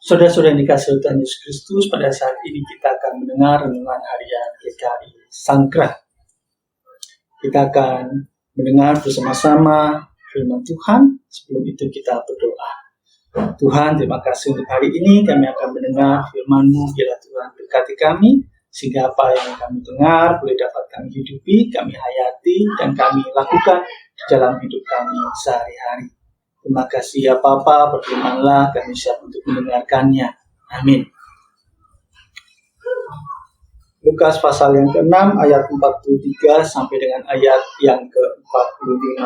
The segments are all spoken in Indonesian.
Saudara-saudara yang dikasihi Tuhan Yesus Kristus, pada saat ini kita akan mendengar renungan harian GKI Sangkrah. Kita akan mendengar bersama-sama firman Tuhan. Sebelum itu kita berdoa. Tuhan, terima kasih untuk hari ini kami akan mendengar firman-Mu. Bila Tuhan berkati kami, sehingga apa yang kami dengar boleh dapat kami hidupi, kami hayati, dan kami lakukan di dalam hidup kami sehari-hari. Terima kasih ya Bapa, berfirmanlah, kami siap untuk mendengarkannya. Amin. Lukas pasal yang ke-6 ayat 43 sampai dengan ayat yang ke-45.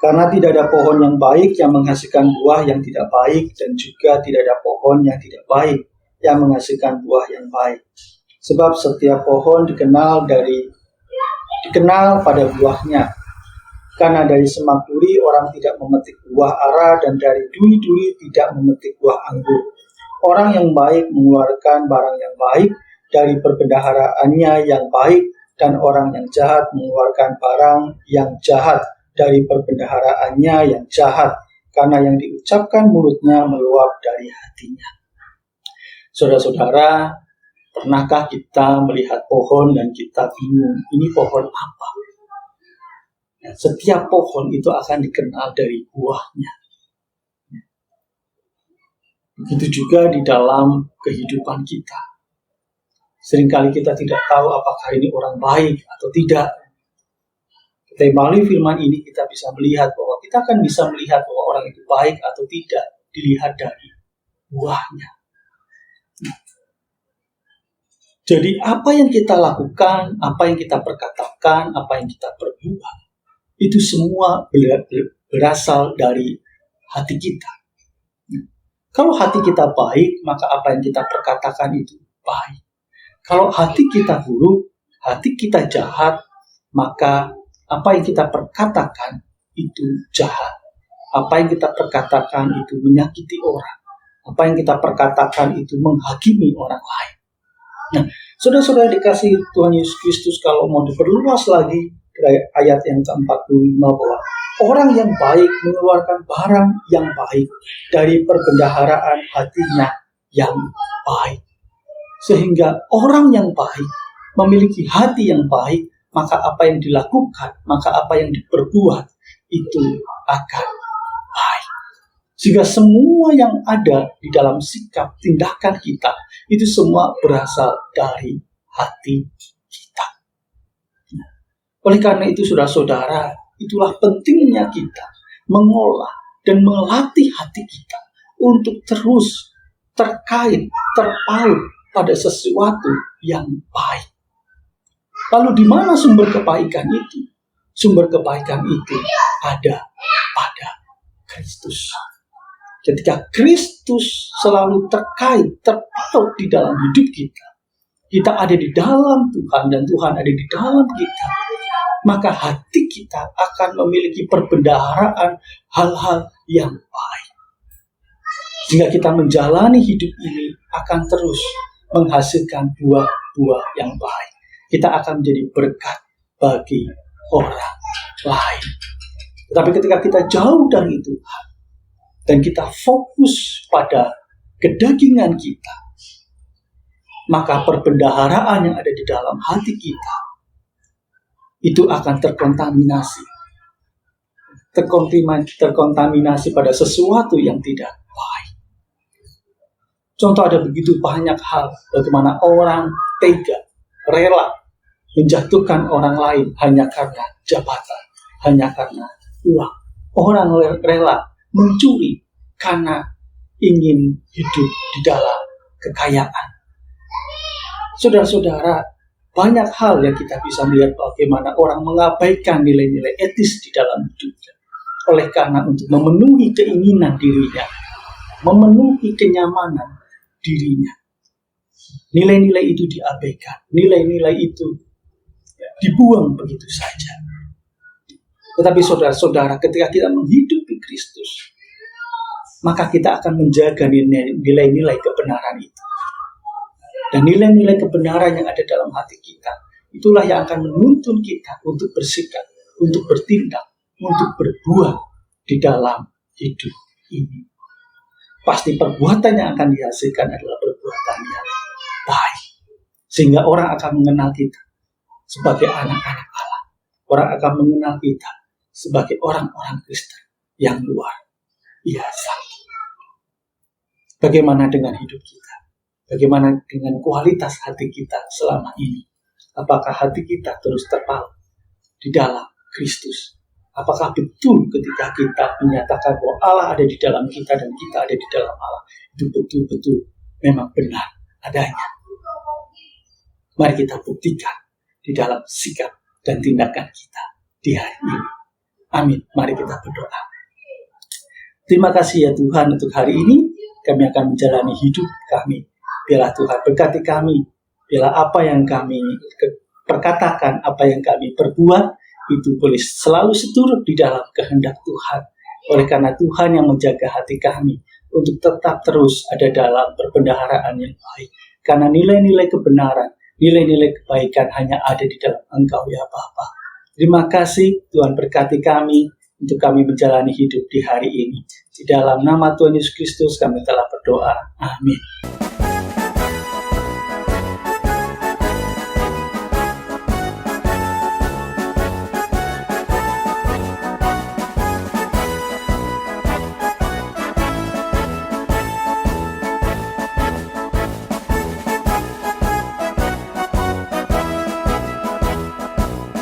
Karena tidak ada pohon yang baik yang menghasilkan buah yang tidak baik, dan juga tidak ada pohon yang tidak baik yang menghasilkan buah yang baik. Sebab setiap pohon dikenal pada buahnya. Karena dari semak duri orang tidak memetik buah ara, dan dari duri-duri tidak memetik buah anggur. Orang yang baik mengeluarkan barang yang baik dari perbendaharaannya yang baik, dan orang yang jahat mengeluarkan barang yang jahat dari perbendaharaannya yang jahat, karena yang diucapkan mulutnya meluap dari hatinya. Saudara-saudara, pernahkah kita melihat pohon dan kita bingung, ini pohon apa? Setiap pohon itu akan dikenal dari buahnya. Begitu juga di dalam kehidupan kita. Seringkali kita tidak tahu apakah ini orang baik atau tidak. Tapi melalui firman ini kita bisa melihat bahwa kita akan bisa melihat bahwa orang itu baik atau tidak dilihat dari buahnya. Jadi apa yang kita lakukan, apa yang kita perkatakan, apa yang kita perbuat, itu semua berasal dari hati kita. Kalau hati kita baik, maka apa yang kita perkatakan itu baik. Kalau hati kita buruk, hati kita jahat, maka apa yang kita perkatakan itu jahat. Apa yang kita perkatakan itu menyakiti orang. Apa yang kita perkatakan itu menghakimi orang lain. Nah, saudara-saudara dikasih Tuhan Yesus Kristus, kalau mau diperluas lagi ayat yang ke-45, bahwa orang yang baik mengeluarkan barang yang baik dari perbendaharaan hatinya yang baik. Sehingga orang yang baik memiliki hati yang baik, maka apa yang dilakukan, maka apa yang diperbuat itu akan baik. Sehingga semua yang ada di dalam sikap tindakan kita itu semua berasal dari hati kita. Oleh karena itu, saudara-saudara, itulah pentingnya kita mengolah dan melatih hati kita untuk terus terpaut pada sesuatu yang baik. Lalu di mana sumber kebaikan itu? Sumber kebaikan itu ada pada Kristus. Ketika Kristus selalu terpaut di dalam hidup kita, kita ada di dalam Tuhan dan Tuhan ada di dalam kita, maka hati kita akan memiliki perbendaharaan hal-hal yang baik. Sehingga kita menjalani hidup ini akan terus menghasilkan buah-buah yang baik. Kita akan menjadi berkat bagi orang lain. Tetapi ketika kita jauh dari Tuhan, dan kita fokus pada kedagingan kita, maka perbendaharaan yang ada di dalam hati kita itu akan terkontaminasi pada sesuatu yang tidak baik. Contoh, ada begitu banyak hal bagaimana orang tega, rela menjatuhkan orang lain hanya karena jabatan, hanya karena uang. Orang rela mencuri karena ingin hidup di dalam kekayaan. Saudara-saudara, banyak hal yang kita bisa melihat bagaimana orang mengabaikan nilai-nilai etis di dalam hidupnya. Oleh karena untuk memenuhi keinginan dirinya, memenuhi kenyamanan dirinya, nilai-nilai itu diabaikan, nilai-nilai itu dibuang begitu saja. Tetapi saudara-saudara, ketika kita menghidupi Kristus, maka kita akan menjaga nilai-nilai kebenaran itu. Dan nilai-nilai kebenaran yang ada dalam hati kita, itulah yang akan menuntun kita untuk bersikap, untuk bertindak, untuk berbuat di dalam hidup ini. pasti perbuatan yang akan dihasilkan adalah perbuatan yang baik. Sehingga orang akan mengenal kita sebagai anak-anak Allah. Orang akan mengenal kita sebagai orang-orang Kristen yang luar biasa. Bagaimana dengan hidup kita? Bagaimana dengan kualitas hati kita selama ini? Apakah hati kita terus terpaut di dalam Kristus? Apakah betul ketika kita menyatakan bahwa Allah ada di dalam kita dan kita ada di dalam Allah, itu betul-betul memang benar adanya? Mari kita buktikan di dalam sikap dan tindakan kita di hari ini. Amin. Mari kita berdoa. Terima kasih ya Tuhan untuk hari ini. Kami akan menjalani hidup kami. Biarlah Tuhan berkati kami. Biarlah apa yang kami perkatakan, apa yang kami perbuat, itu boleh selalu seturut di dalam kehendak Tuhan. Oleh karena Tuhan yang menjaga hati kami untuk tetap terus ada dalam perbendaharaan yang baik. Karena nilai-nilai kebenaran, nilai-nilai kebaikan hanya ada di dalam Engkau ya Bapa. Terima kasih Tuhan, berkati kami untuk kami menjalani hidup di hari ini. Di dalam nama Tuhan Yesus Kristus kami telah berdoa. Amin.